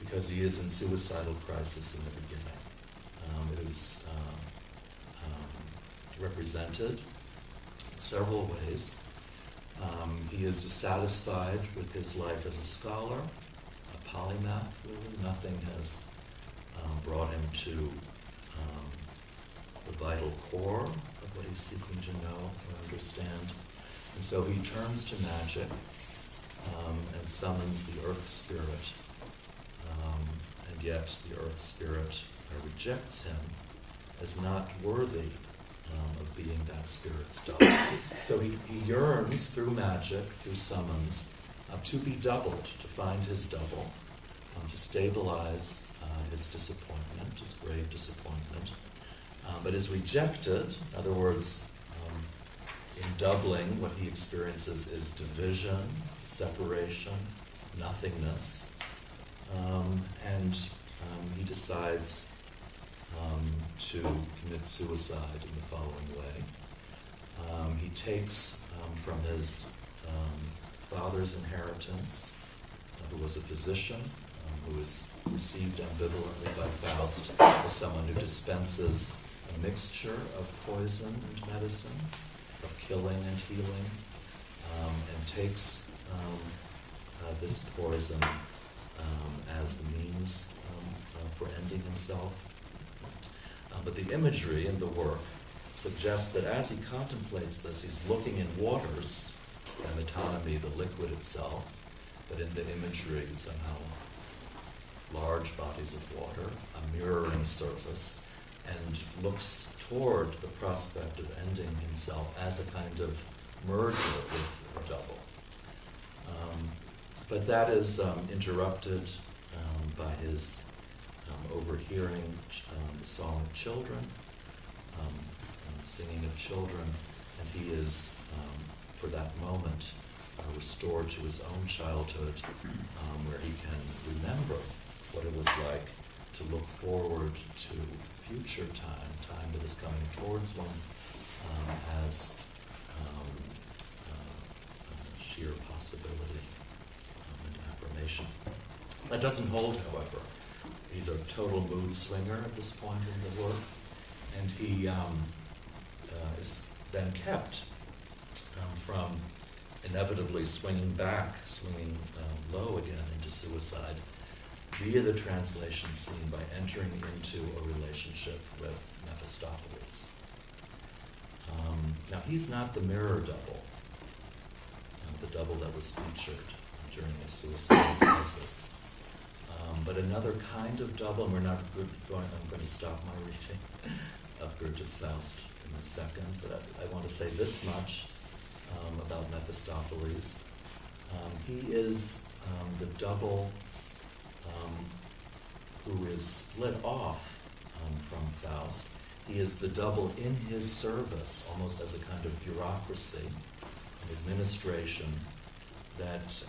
because he is in suicidal crisis in the beginning. It is represented in several ways. He is dissatisfied with his life as a scholar, a polymath, really. Nothing has brought him to the vital core of what he's seeking to know or understand. And so he turns to magic and summons the earth spirit. And yet the earth spirit rejects him as not worthy of being that spirit's double. So he yearns through magic, through summons, to be doubled, to find his double, to stabilize his disappointment, his grave disappointment, but is rejected. In other words, in doubling, what he experiences is division, separation, nothingness, and he decides to commit suicide in the following way. He takes from his father's inheritance, who was a physician, who is received ambivalently by Faust as someone who dispenses a mixture of poison and medicine, of killing and healing, and takes this poison as the means for ending himself. But the imagery in the work suggests that as he contemplates this, he's looking in waters, and metonymy, the liquid itself, but in the imagery somehow large bodies of water, a mirroring surface, and looks toward the prospect of ending himself as a kind of merger with a double. But that is interrupted by his overhearing the song of children, singing of children, and he is, for that moment, restored to his own childhood, where he can remember what it was like to look forward to future time that is coming towards one, as sheer possibility and affirmation. That doesn't hold, however. He's a total mood swinger at this point in the work, and he is then kept from inevitably swinging low again into suicide via the translation scene by entering into a relationship with Mephistopheles. Now, he's not the mirror double, the double that was featured during the suicidal crisis. But another kind of double, and I'm going to stop my reading of Goethe's Faust in a second, but I want to say this much about Mephistopheles. He is the double who is split off from Faust. He is the double in his service, almost as a kind of bureaucracy, an administration that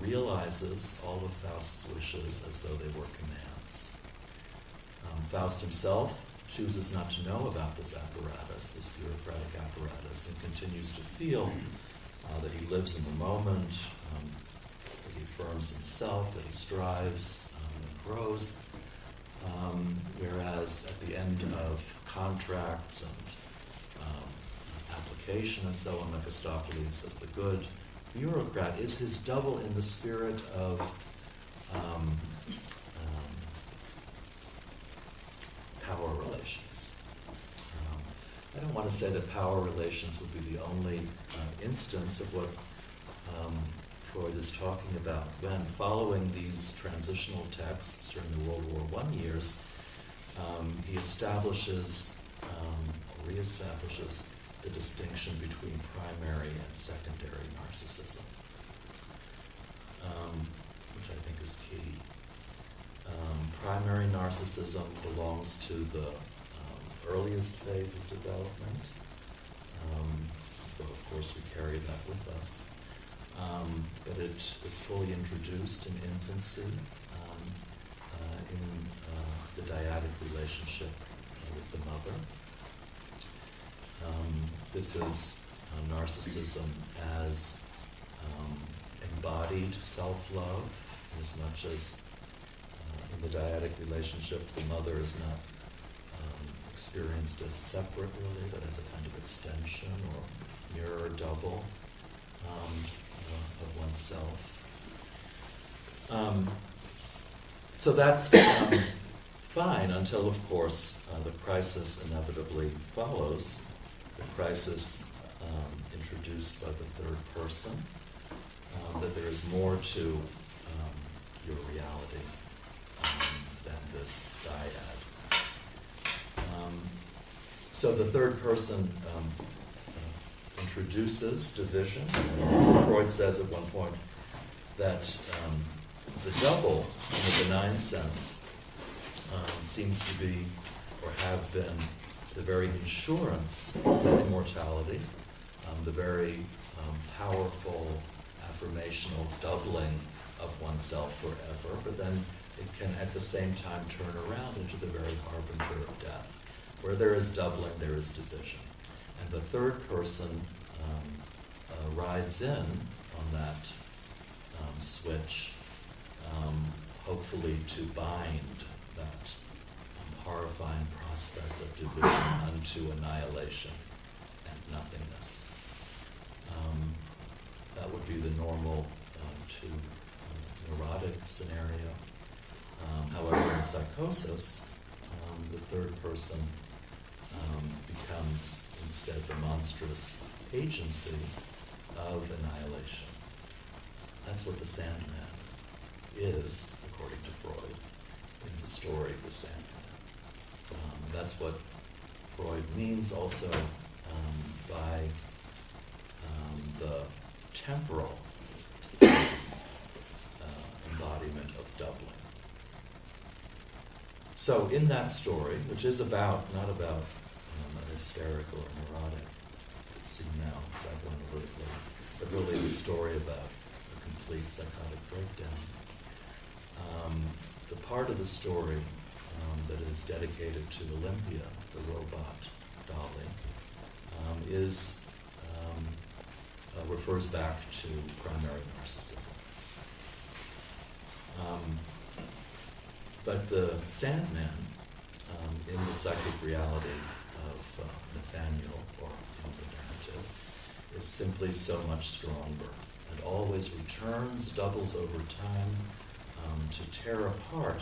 realizes all of Faust's wishes as though they were commands. Faust himself chooses not to know about this apparatus, this bureaucratic apparatus, and continues to feel that he lives in the moment, that he affirms himself, that he strives and grows, whereas at the end of contracts and application and so on, Mephistopheles, as the good bureaucrat, is his double in the spirit of power relations. I don't want to say that power relations would be the only instance of what Freud is talking about when, following these transitional texts during the World War I years, he establishes or reestablishes the distinction between primary and secondary narcissism, which I think is key. Primary narcissism belongs to the earliest phase of development, though of course we carry that with us. But it is fully introduced in infancy, in the dyadic relationship with the mother. This is narcissism as embodied self-love, as much as the dyadic relationship, the mother is not experienced as separate, really, but as a kind of extension or mirror double of oneself. So that's fine until, of course, the crisis inevitably follows. The crisis introduced by the third person, that there is more to your reality than this dyad. So the third person introduces division. Freud says at one point that the double, in a benign sense, seems to be, or have been, the very insurance of immortality, the very powerful affirmational doubling of oneself forever, but then it can at the same time turn around into the very harbinger of death. Where there is doubling, there is division. And the third person rides in on that switch, hopefully to bind that horrifying prospect of division unto annihilation and nothingness. That would be the normal neurotic scenario. However, in psychosis, the third person becomes instead the monstrous agency of annihilation. That's what the Sandman is, according to Freud, in the story The Sandman. That's what Freud means also by the temporal embodiment of doubling. So in that story, which is not about a hysterical or neurotic, seen now psychoanalytically, but really the story about a complete psychotic breakdown, the part of the story that is dedicated to Olympia, the robot dolly, refers back to primary narcissism. But the Sandman, in the psychic reality of Nathaniel, or in the narrative, is simply so much stronger and always returns, doubles over time, to tear apart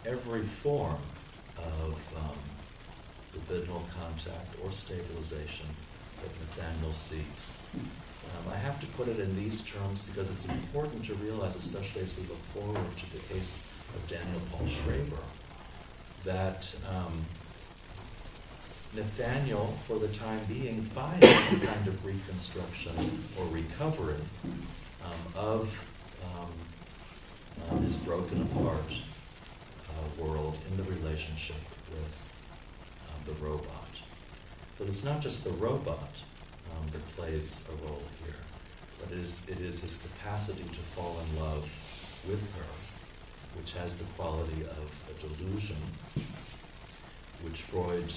every form of libidinal contact or stabilization that Nathaniel seeks. I have to put it in these terms because it's important to realize, especially as we look forward to the case of Daniel Paul Schraber, that Nathaniel, for the time being, finds some kind of reconstruction or recovery of his broken apart world in the relationship with the robot. But it's not just the robot that plays a role here, but it is his capacity to fall in love with her, which has the quality of a delusion, which Freud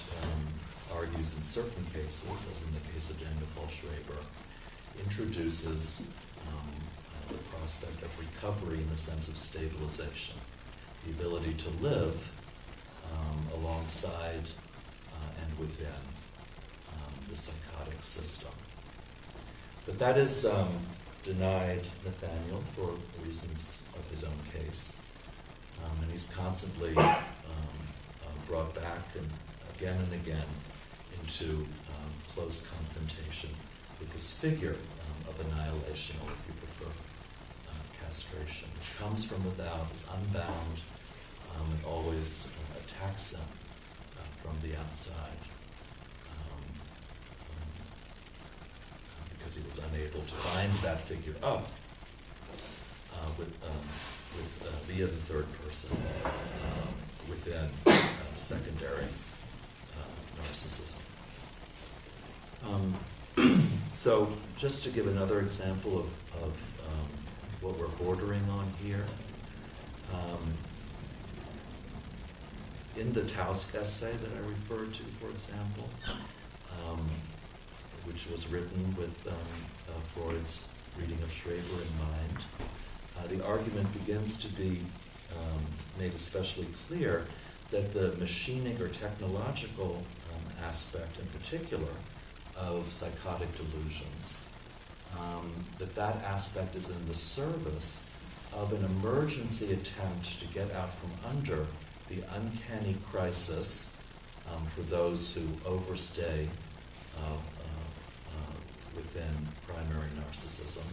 argues in certain cases, as in the case of Daniel Paul Schraber, introduces the prospect of recovery in the sense of stabilization, the ability to live alongside and within the psychotic system. But that is denied Nathaniel for reasons of his own case. And he's constantly brought back and again into close confrontation with this figure of annihilation, or if you prefer, castration, which comes from without, is unbound, and always attacks him from the outside, because he was unable to bind that figure up via the third person within secondary narcissism. So just to give another example of what we're bordering on here, in the Tausk essay that I referred to, for example, which was written with Freud's reading of Schraber in mind, the argument begins to be made especially clear that the machining or technological aspect in particular of psychotic delusions, that aspect is in the service of an emergency attempt to get out from under the uncanny crisis for those who overstay within primary narcissism,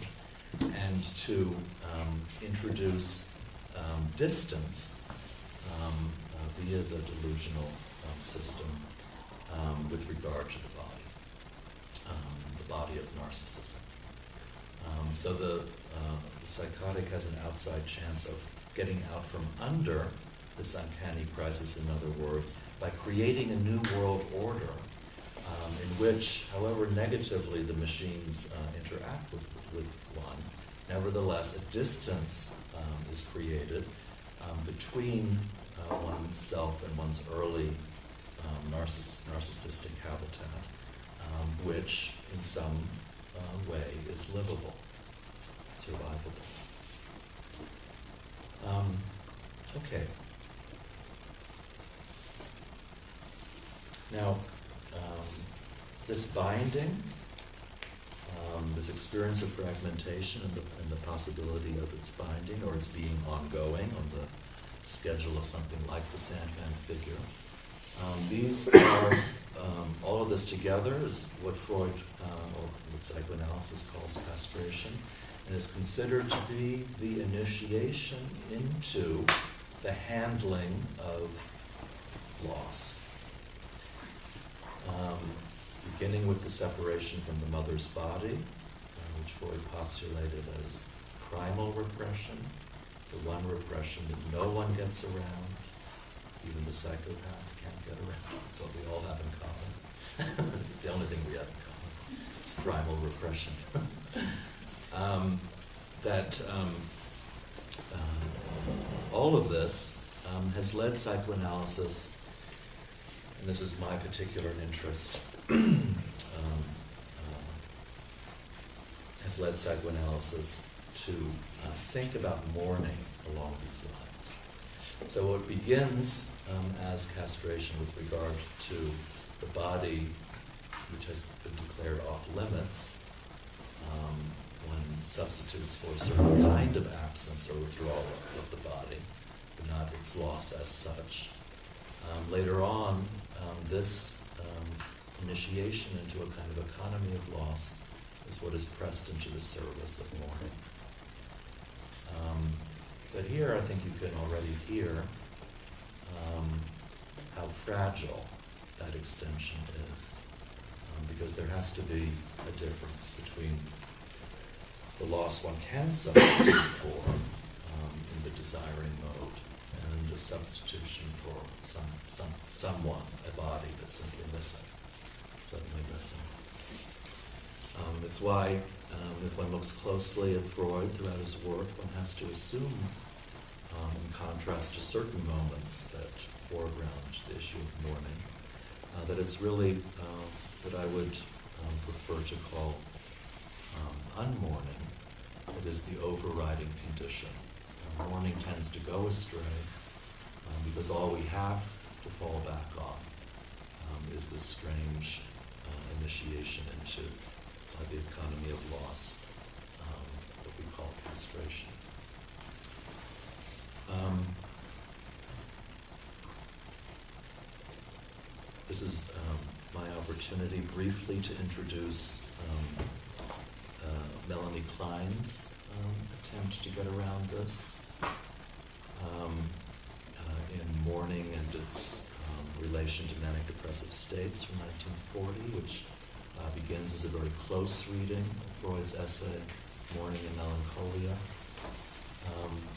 and to introduce distance via the delusional system with regard to the body of narcissism. So the psychotic has an outside chance of getting out from under this uncanny crisis, in other words, by creating a new world order in which, however negatively the machines interact with one, nevertheless a distance is created between oneself and one's early narcissistic habitat, which in some way is livable, survivable. Okay. Now, this binding, this experience of fragmentation and the possibility of its binding or its being ongoing on the schedule of something like the Sandman figure, these are, all of this together is what Freud, or what psychoanalysis calls castration, and is considered to be the initiation into the handling of loss. Beginning with the separation from the mother's body, which Freud postulated as primal repression, the one repression that no one gets around, even the psychopath can't get around. That's what we all have in common. The only thing we have in common is primal repression. All of this has led psychoanalysis, and this is my particular interest, has led psychoanalysis to think about mourning along these lines. So it begins as castration with regard to the body, which has been declared off limits, one substitutes for a certain kind of absence or withdrawal of the body, but not its loss as such. Later on, this initiation into a kind of economy of loss is what is pressed into the service of mourning. But here I think you can already hear how fragile that extension is, because there has to be a difference between the loss one can substitute for in the desiring mode and a substitution for someone, a body that's simply missing, suddenly missing. It's why, if one looks closely at Freud throughout his work, one has to assume, in contrast to certain moments that foreground the issue of mourning, that it's really what I would prefer to call unmourning. It is the overriding condition. Mourning tends to go astray because all we have to fall back on is this strange initiation into the economy of loss that we call castration. This is my opportunity briefly to introduce Melanie Klein's attempt to get around this in Mourning and its relation to manic depressive states from 1940, which begins as a very close reading of Freud's essay, Mourning and Melancholia.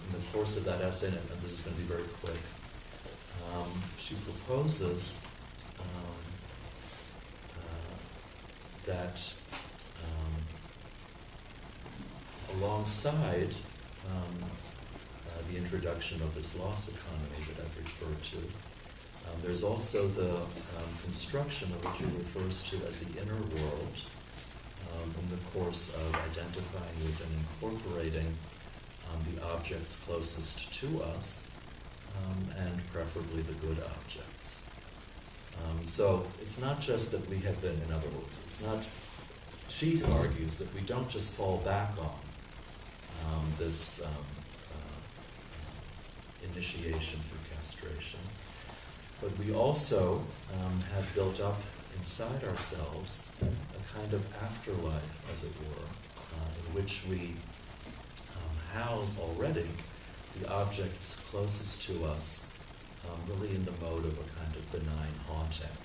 In the course of that essay, and this is going to be very quick, she proposes that alongside the introduction of this loss economy that I've referred to, there's also the construction of what she refers to as the inner world in the course of identifying with and incorporating the objects closest to us, and preferably the good objects. So it's not just that we have been, in other words, it's not, she argues that we don't just fall back on this initiation through castration, but we also have built up inside ourselves a kind of afterlife, as it were, in which we house already the objects closest to us, really in the mode of a kind of benign haunting.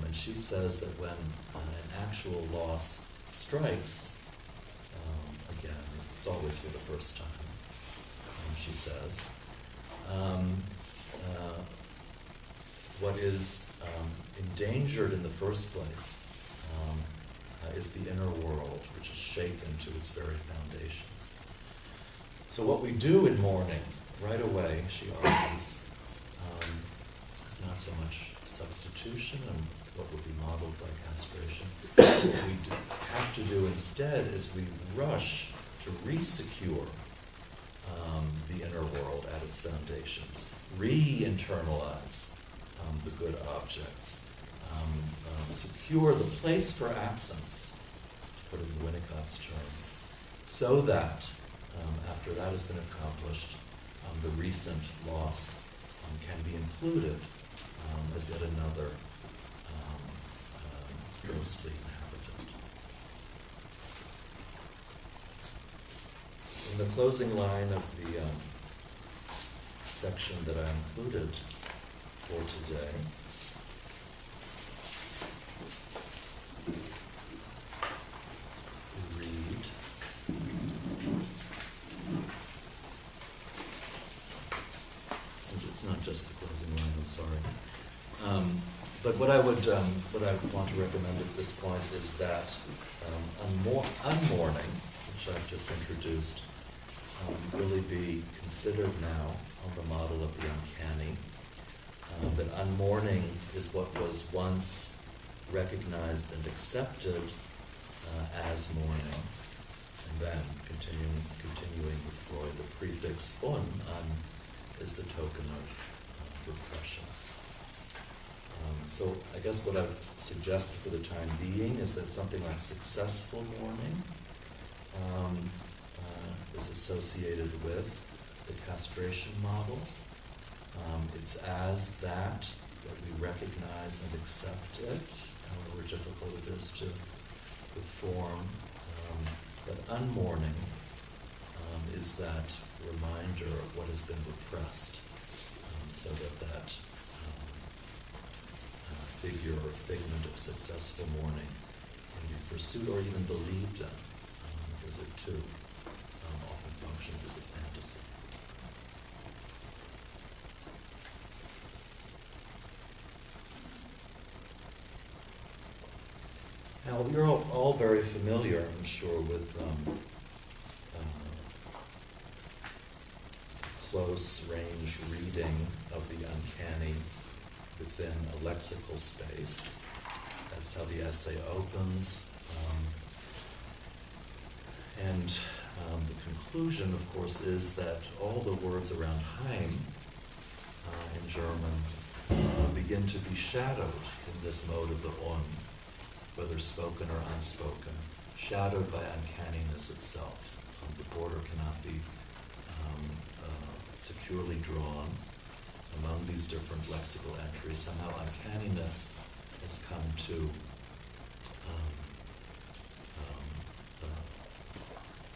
And she says that when an actual loss strikes, again, it's always for the first time, she says, what is endangered in the first place is the inner world, which is shaken to its very foundations. So what we do in mourning, right away, she argues, is not so much substitution and what would be modeled by castration. What we have to do instead is we rush to re-secure the inner world at its foundations, re-internalize the good objects, secure the place for absence, to put it in Winnicott's terms, so that after that has been accomplished, the recent loss can be included as yet another ghostly inhabitant. In the closing line of the section that I included for today, we read, it's not just the closing line, I'm sorry. But what I want to recommend at this point is that Unmourning, which I've just introduced, really be considered now on the model of the uncanny. That unmourning is what was once recognized and accepted as mourning, and then continuing with Freud, the prefix un is the token of repression. So I guess what I've suggested for the time being is that something like successful mourning is associated with the castration model. It's as that we recognize and accept it, however difficult it is to perform. But unmourning is that reminder of what has been repressed, so that figure or figment of successful mourning can be pursued or even believed in, because it too often functions as a fantasy. Now, you're all very familiar, I'm sure, with close-range reading of the uncanny within a lexical space. That's how the essay opens. And the conclusion, of course, is that all the words around Heim in German begin to be shadowed in this mode of the on, whether spoken or unspoken, shadowed by uncanniness itself. The border cannot be securely drawn among these different lexical entries. Somehow uncanniness has come to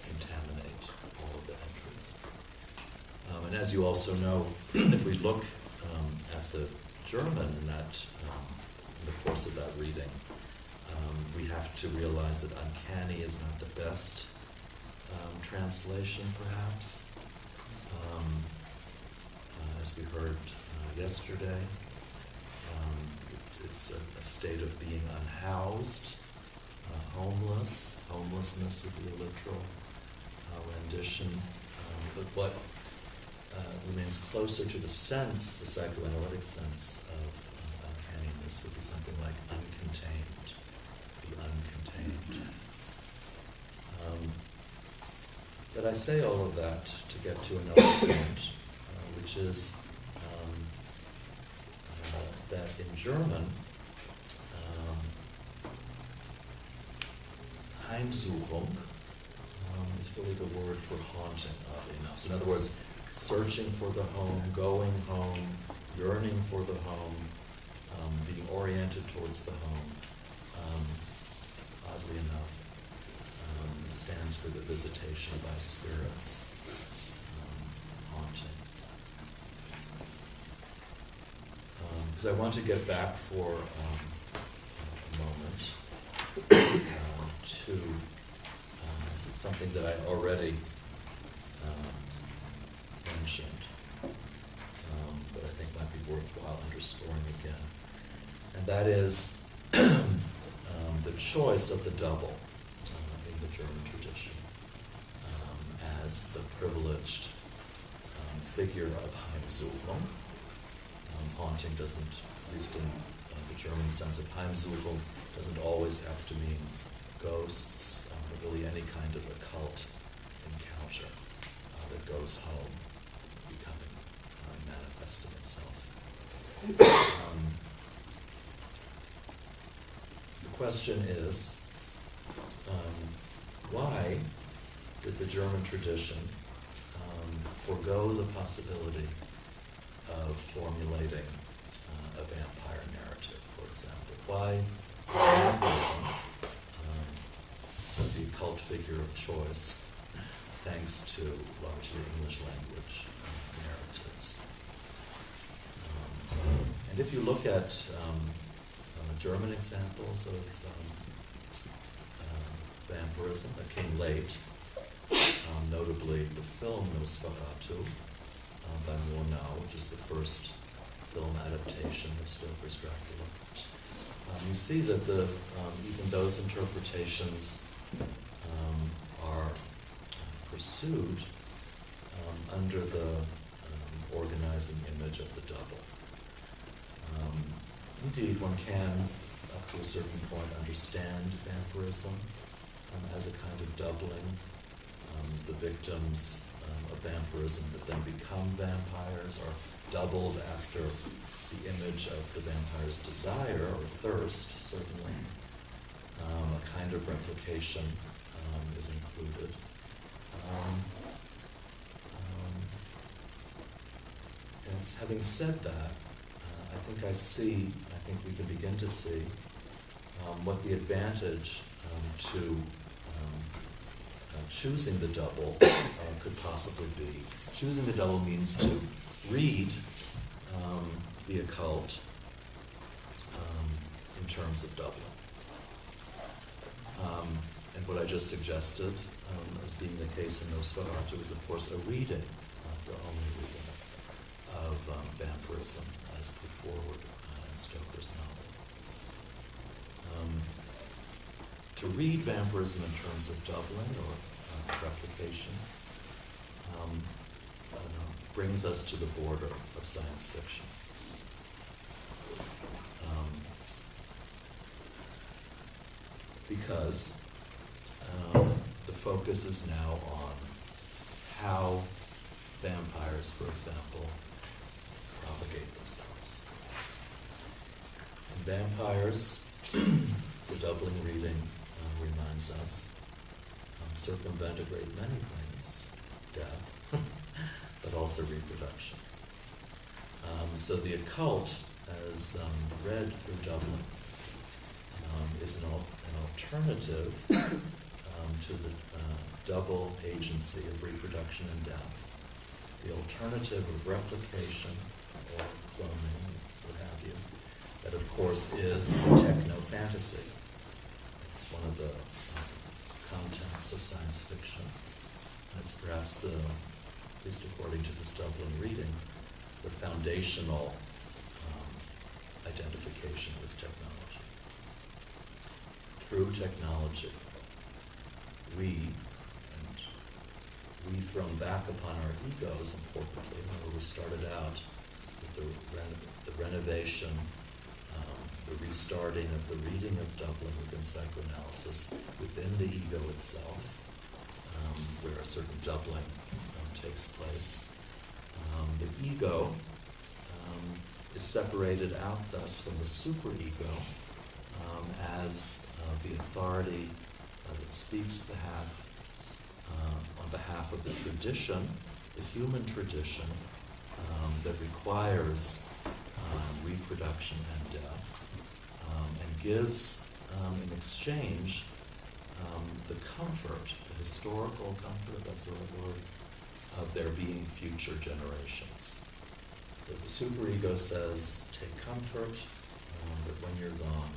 contaminate all of the entries. And as you also know, if we look at the German in that, in the course of that reading, we have to realize that uncanny is not the best translation, perhaps. As we heard yesterday, it's a state of being unhoused, homelessness would be a literal rendition. But what remains closer to the sense, the psychoanalytic sense of uncanniness, would be something like uncontained, the uncontained. But I say all of that to get to another point, which is that in German, Heimsuchung is really the word for haunting, oddly enough. So in other words, searching for the home, going home, yearning for the home, being oriented towards the home, oddly enough, stands for the visitation by spirits, haunting. Because I want to get back for a moment to something that I already mentioned, but I think might be worthwhile underscoring again. And that is the choice of the double in the German tradition as the privileged figure of Heimsuchung. Haunting doesn't, at least in the German sense of Heimsuchung, doesn't always have to mean ghosts, but really any kind of occult encounter that goes home, becoming manifesting itself. The question is, why did the German tradition forego the possibility of formulating a vampire narrative, for example? Why vampirism, the occult figure of choice, thanks to largely English language narratives? And if you look at German examples of vampirism that came late, notably the film Nosferatu by Murnau, which is the first film adaptation of Stoker's Dracula, you see that even those interpretations are pursued under the organizing image of the double. Indeed, one can, up to a certain point, understand vampirism as a kind of doubling. The victims of vampirism that then become vampires are doubled after the image of the vampire's desire, or thirst, certainly. A kind of replication is included. And having said that, I think we can begin to see what the advantage to choosing the double could possibly be. Choosing the double means to read the occult in terms of doubling. And what I just suggested as being the case in Nosferatu is, of course, a reading, the only reading, of vampirism as put forward in Stoker's novel. To read vampirism in terms of doubling or replication brings us to the border of science fiction. Because the focus is now on how vampires, for example, propagate themselves. And vampires, the doubling reading reminds us, circumvent a great many things, death, but also reproduction. So the occult, as read through doubling, is an alternative to the double agency of reproduction and death. The alternative of replication or cloning, what have you, that of course is techno-fantasy. It's one of the contents of science fiction. And it's perhaps at least according to this doubling reading, the foundational identification with technology. Through technology, we thrown back upon our egos, importantly, where we started out with the renovation, the restarting of the reading of doubling within psychoanalysis, within the ego itself, where certain doubling takes place. The ego is separated out thus from the superego as the authority that speaks on behalf of the tradition, the human tradition that requires reproduction and death, and gives in exchange the comfort, the historical comfort, if that's the right word, of there being future generations. So the superego says, take comfort that when you're gone,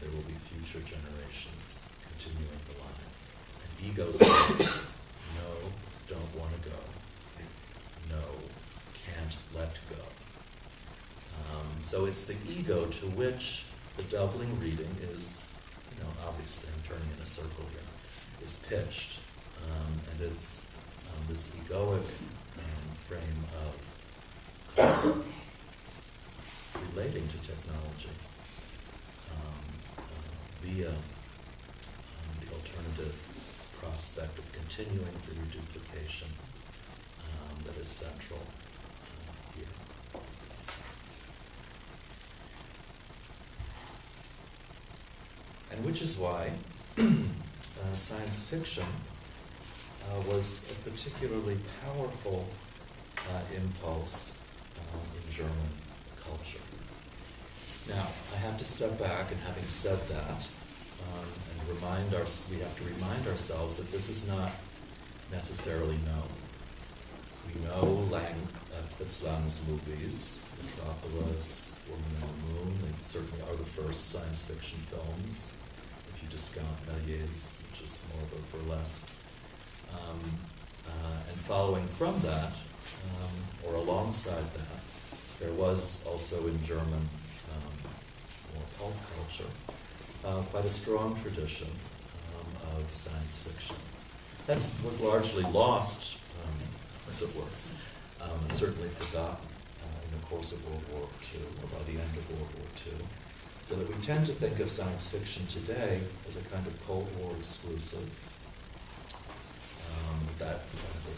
there will be future generations continuing the line. And ego says, no, don't want to go. No, can't let go. So it's the ego to which the doubling reading is, obviously I'm turning in a circle here, is pitched. And it's this egoic frame of relating to technology via the alternative prospect of continuing the reduplication that is central here. And which is why science fiction was a particularly powerful impulse in German culture. Now, I have to step back, and having said that, and we have to remind ourselves that this is not necessarily known. We know Fritz Lang's movies, Metropolis, Woman in the Moon. These certainly are the first science fiction films, if you discount Méliès, which is more of a burlesque. And following from that, or alongside that, there was also in German more pulp culture quite a strong tradition of science fiction. That was largely lost, as it were, and certainly forgotten in the course of World War II, or by the end of World War II. So that we tend to think of science fiction today as a kind of Cold War exclusive, that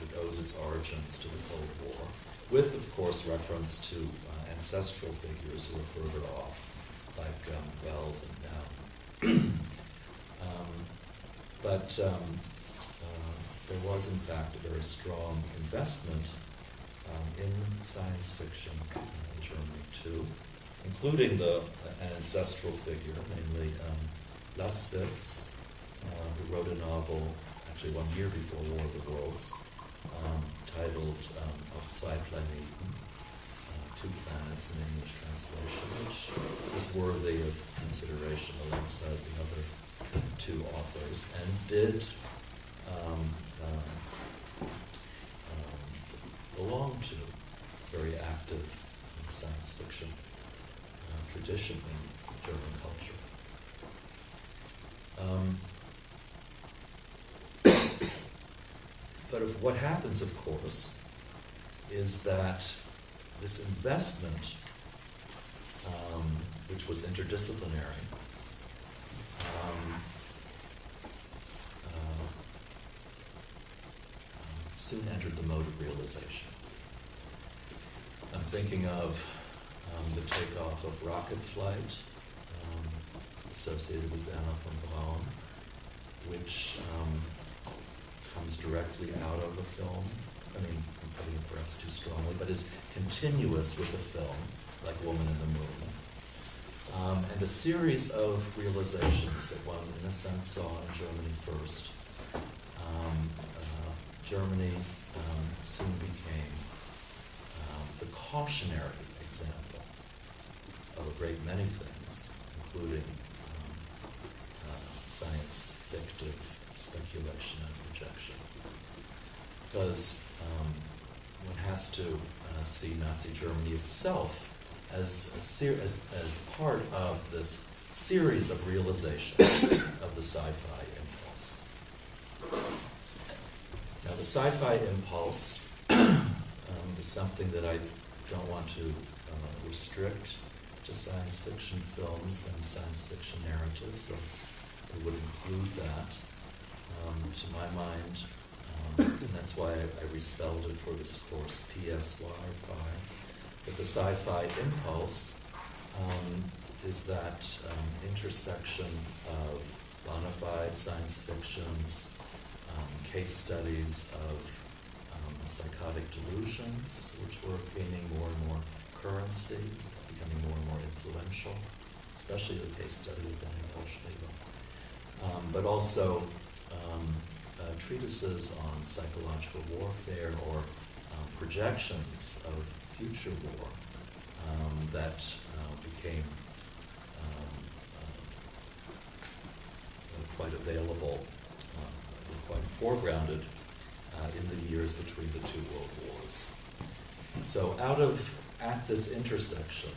it owes its origins to the Cold War, with, of course, reference to ancestral figures who are further off, like Wells and Down. But there was, in fact, a very strong investment in science fiction in Germany, too, including an ancestral figure, namely Laswitz, who wrote a novel actually 1 year before War of the Worlds, titled Auf zwei Planeten, Two Planets in English translation, which was worthy of consideration alongside the other two authors, and did belong to very active science fiction tradition in German culture. But what happens, of course, is that this investment, which was interdisciplinary, soon entered the mode of realization. I'm thinking of the takeoff of rocket flight associated with Werner von Braun, which comes directly out of the film. I mean, I'm putting it perhaps too strongly, but is continuous with the film, like Woman in the Moon. And a series of realizations that one, in a sense, saw in Germany first. Germany soon became the cautionary example of a great many things, including science fictive speculation and projection. Because one has to see Nazi Germany itself as part of this series of realizations of the sci-fi impulse. Now, the sci-fi impulse is something that I don't want to restrict to science fiction films and science fiction narratives, so it would include that. To my mind, and that's why I respelled it for this course, PSY, phi. But the sci-fi impulse is that intersection of bona fide science fictions, case studies of psychotic delusions, which were gaining more and more currency, becoming more and more influential, especially the case study of Danny Bolshevik. But also treatises on psychological warfare or projections of future war that became quite available, quite foregrounded in the years between the two world wars. So at this intersection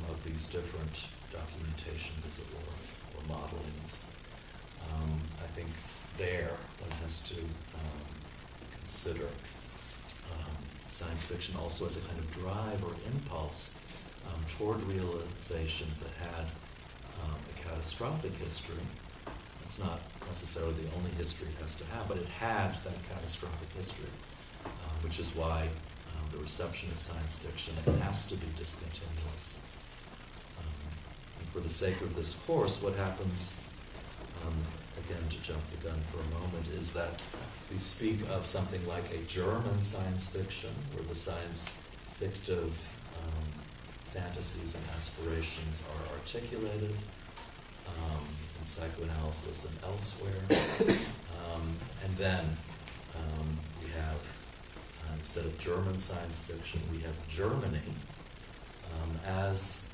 of these different documentations, as it were, or modelings, I think there one has to consider science fiction also as a kind of drive or impulse toward realization that had a catastrophic history. It's not necessarily the only history it has to have, but it had that catastrophic history, which is why the reception of science fiction has to be discontinuous. And for the sake of this course, what happens, again to jump the gun for a moment, is that we speak of something like a German science fiction, where the science fictive fantasies and aspirations are articulated in psychoanalysis and elsewhere. And then we have, instead of German science fiction, we have Germany as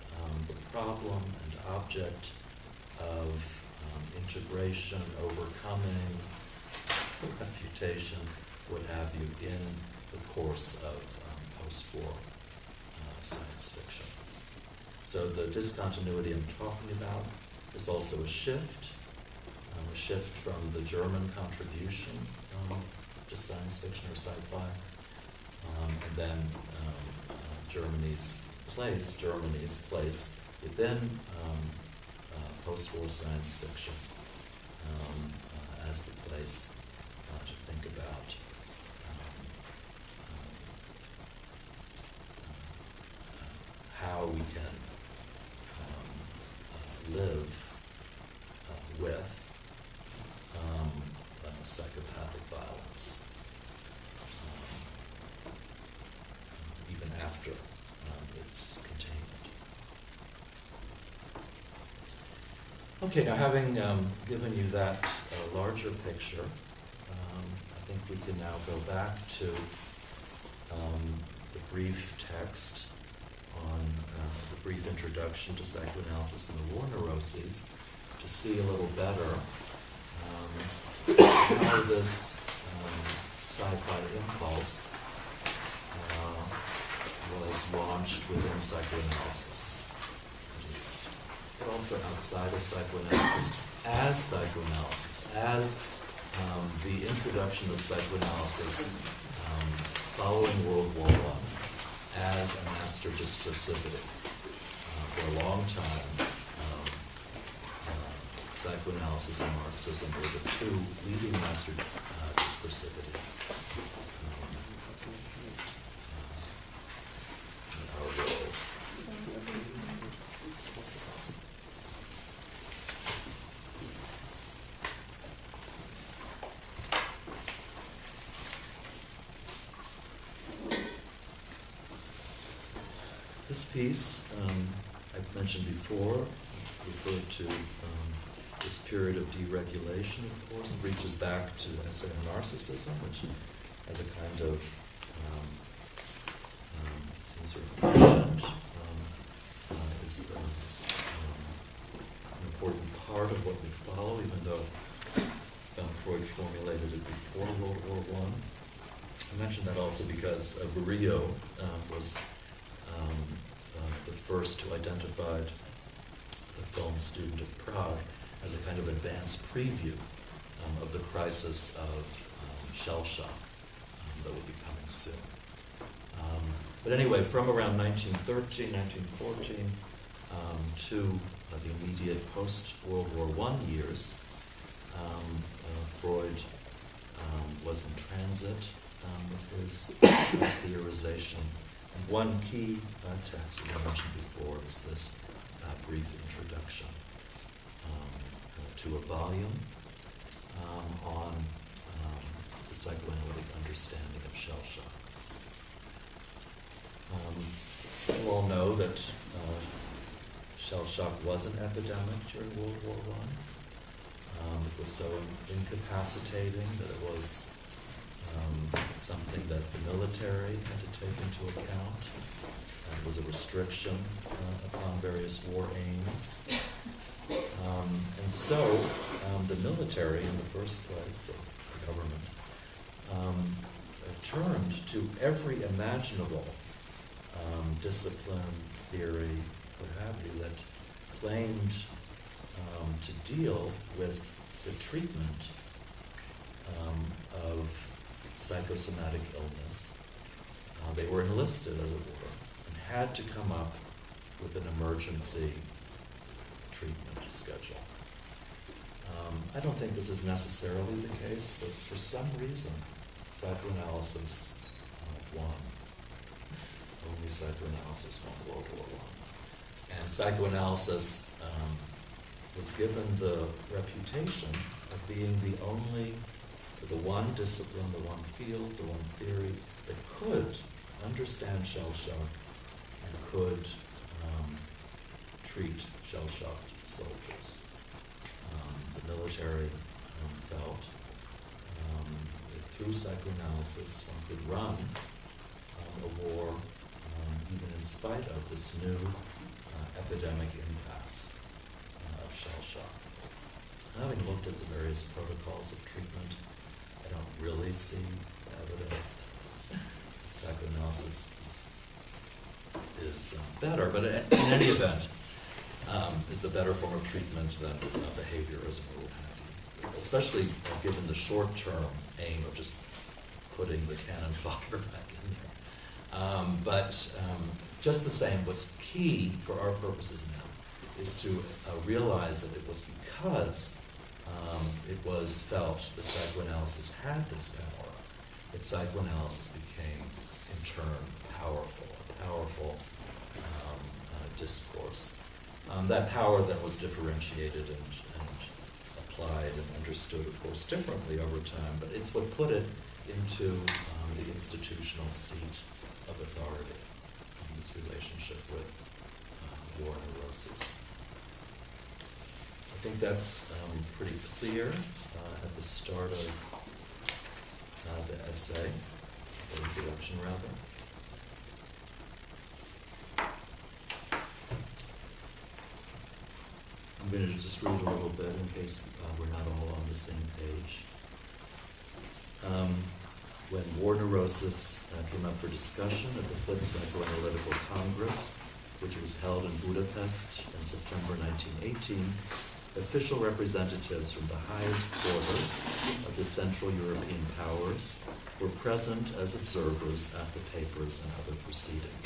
the problem and object of integration, overcoming, refutation, what have you, in the course of post-war science fiction. So the discontinuity I'm talking about is also a shift from the German contribution to science fiction or sci-fi, and then Germany's place within post-war science fiction as the place to think about how we can live with psychopathic violence, even after its containment. Okay, now having given you that larger picture, I think we can now go back to the brief text on the brief introduction to psychoanalysis and the war neuroses, to see a little better how this sci-fi impulse was launched within psychoanalysis, at least, but also outside of psychoanalysis, as the introduction of psychoanalysis following World War I, as a master discursivity. For a long time, psychoanalysis and Marxism were the two leading master discursivities in our world. This piece, I've mentioned before, referred to this period of deregulation, of course. It reaches back to essay on narcissism, which as a kind of seems sort of prescient, is an important part of what we follow, even though Freud formulated it before World War I. I mention that also because Varillo was the first who identified the film Student of Prague as a kind of advanced preview of the crisis of shell shock that will be coming soon. But anyway, from around 1913, 1914 to the immediate post-World War I years, Freud was in transit with his theorization. And one key text that I mentioned before is this brief introduction to a volume on the psychoanalytic understanding of shell shock. You all know that shell shock was an epidemic during World War I. It was so incapacitating that it was something that the military had to take into account. It was a restriction upon various war aims. And so the military, in the first place, or the government, turned to every imaginable discipline, theory, what have you, that claimed to deal with the treatment of psychosomatic illness. They were enlisted, as it were, and had to come up with an emergency treatment schedule. I don't think this is necessarily the case, but for some reason, psychoanalysis won. Only psychoanalysis won World War I. And psychoanalysis was given the reputation of being the one discipline, the one field, the one theory that could understand shell shock and could treat shell-shocked soldiers. The military felt that through psychoanalysis one could run a war even in spite of this new epidemic impasse of shell shock. Having looked at the various protocols of treatment, I don't really see evidence that psychoanalysis is better, but in any event, is a better form of treatment than behaviorism or what have you, especially given the short-term aim of just putting the cannon fodder back in there. But just the same, what's key for our purposes now is to realize that it was because it was felt that psychoanalysis had this power, that psychoanalysis became, in turn, powerful, a powerful discourse. That power then was differentiated and applied and understood, of course, differently over time, but it's what put it into the institutional seat of authority in this relationship with war neurosis. I think that's pretty clear at the start of the essay, the introduction rather. I'm going to just read a little bit in case we're not all on the same page. When war neurosis came up for discussion at the 5th Psychoanalytical Congress, which was held in Budapest in September 1918, official representatives from the highest quarters of the Central European powers were present as observers at the papers and other proceedings.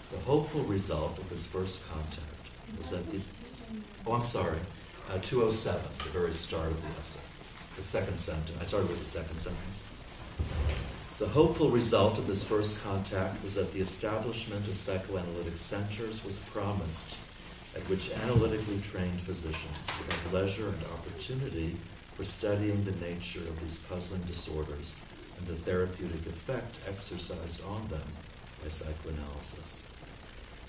The hopeful result of this first contact was that the 207, the very start of the essay. The second sentence. I started with the second sentence. The hopeful result of this first contact was that the establishment of psychoanalytic centers was promised, at which analytically trained physicians would have leisure and opportunity for studying the nature of these puzzling disorders and the therapeutic effect exercised on them by psychoanalysis.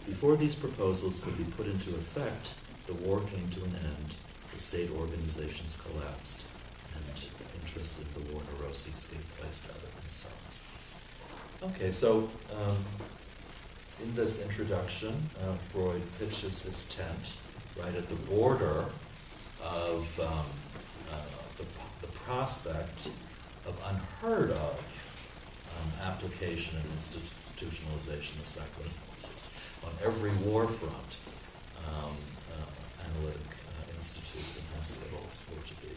Before these proposals could be put into effect, the war came to an end, the state organizations collapsed, and interest in the war neuroses gave place to other concerns. Okay, so in this introduction, Freud pitches his tent right at the border of the prospect of unheard of application and institutionalization of psychoanalysis. On every war front, analytic institutes and hospitals were to be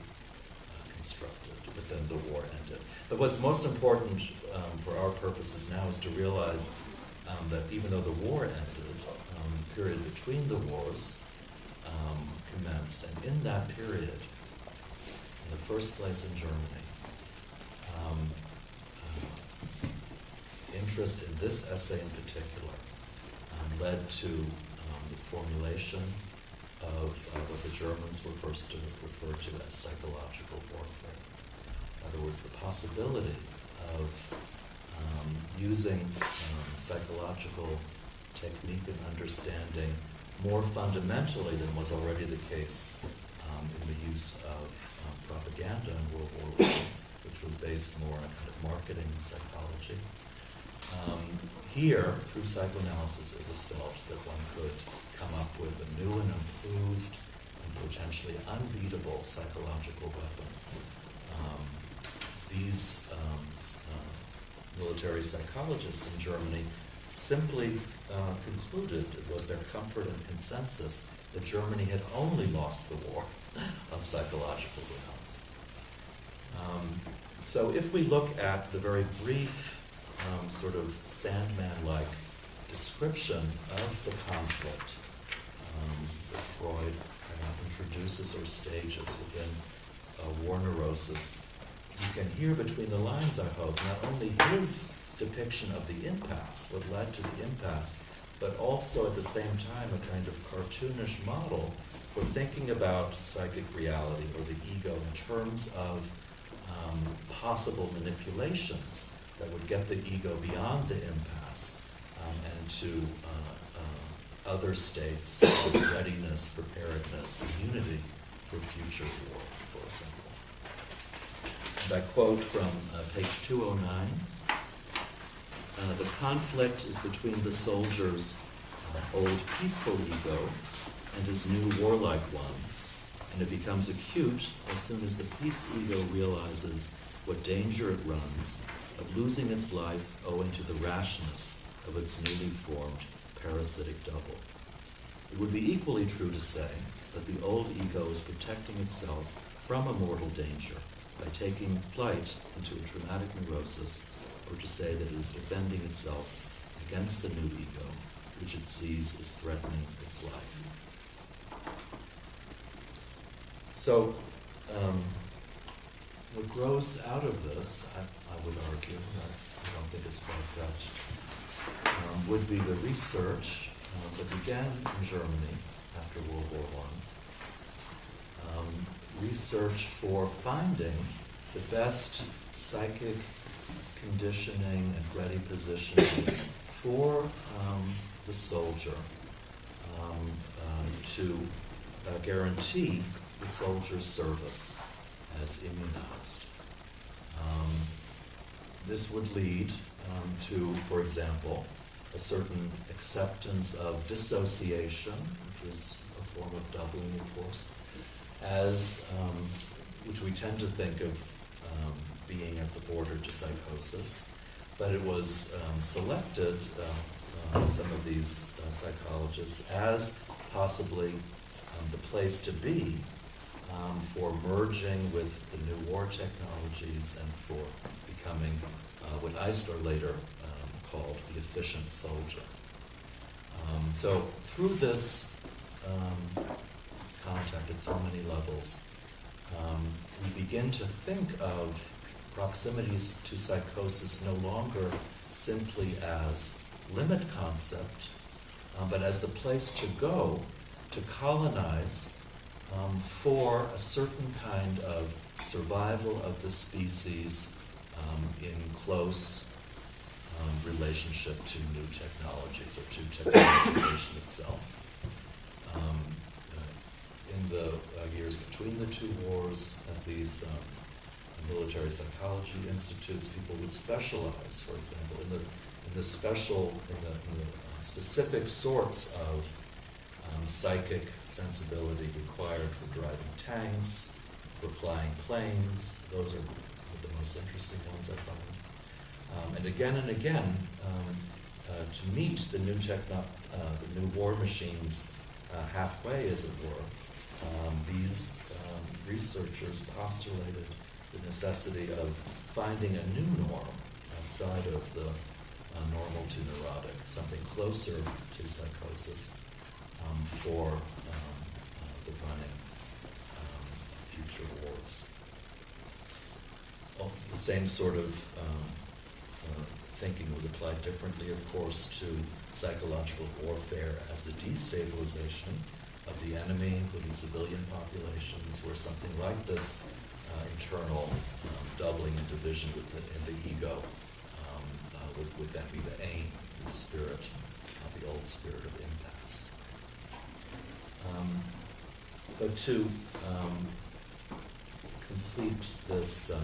constructed, but then the war ended. But what's most important for our purposes now is to realize that even though the war ended, the period between the wars commenced, and in that period, in the first place in Germany, interest in this essay in particular led to the formulation of what the Germans were first to refer to as psychological warfare. In other words, the possibility of using psychological technique and understanding more fundamentally than was already the case in the use of propaganda in World War I, which was based more on a kind of marketing psychology. Here, through psychoanalysis, it was felt that one could come up with a new and improved and potentially unbeatable psychological weapon. These military psychologists in Germany simply concluded, it was their comfort and consensus, that Germany had only lost the war on psychological grounds. So if we look at the very brief sort of Sandman-like description of the conflict that Freud introduces or stages within war neurosis, you can hear between the lines, I hope, not only his depiction of the impasse, what led to the impasse, but also at the same time a kind of cartoonish model for thinking about psychic reality or the ego in terms of possible manipulations that would get the ego beyond the impasse and to other states of readiness, preparedness, and unity for future war, for example. And I quote from page 209, the conflict is between the soldier's old peaceful ego and his new warlike one, and it becomes acute as soon as the peace ego realizes what danger it runs of losing its life owing to the rashness of its newly formed parasitic double. It would be equally true to say that the old ego is protecting itself from a mortal danger by taking flight into a traumatic neurosis, or to say that it is defending itself against the new ego, which it sees as threatening its life. So, what grows out of this, I would argue, I don't think it's far-fetched, would be the research that began in Germany after World War I. Research for finding the best psychic conditioning and ready positioning for the soldier to guarantee the soldier's service as immunized. This would lead to, for example, a certain acceptance of dissociation, which is a form of doubling, of course, as which we tend to think of being at the border to psychosis, but it was selected, some of these psychologists, as possibly the place to be for merging with the new war technologies and for becoming what Eisler later called the efficient soldier. So through this contact at so many levels, we begin to think of proximities to psychosis no longer simply as limit concept, but as the place to go to colonize for a certain kind of survival of the species in close relationship to new technologies or to technologization itself. In the years between the two wars, at these military psychology institutes, people would specialize, for example, in the specific sorts of psychic sensibility required for driving tanks, for flying planes. Those are the most interesting ones I find. And again, to meet the new war machines halfway, as it were, these researchers postulated the necessity of finding a new norm outside of the normal to neurotic, something closer to psychosis for the running future wars. The same sort of thinking was applied differently, of course, to psychological warfare as the destabilization of the enemy, including civilian populations, where something like this internal doubling and division in the ego would then be the aim, the spirit, the old spirit of impasse. But to complete this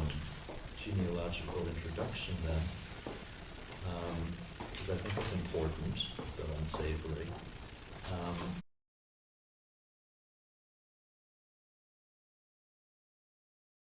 genealogical introduction then, because I think it's important, though unsavory,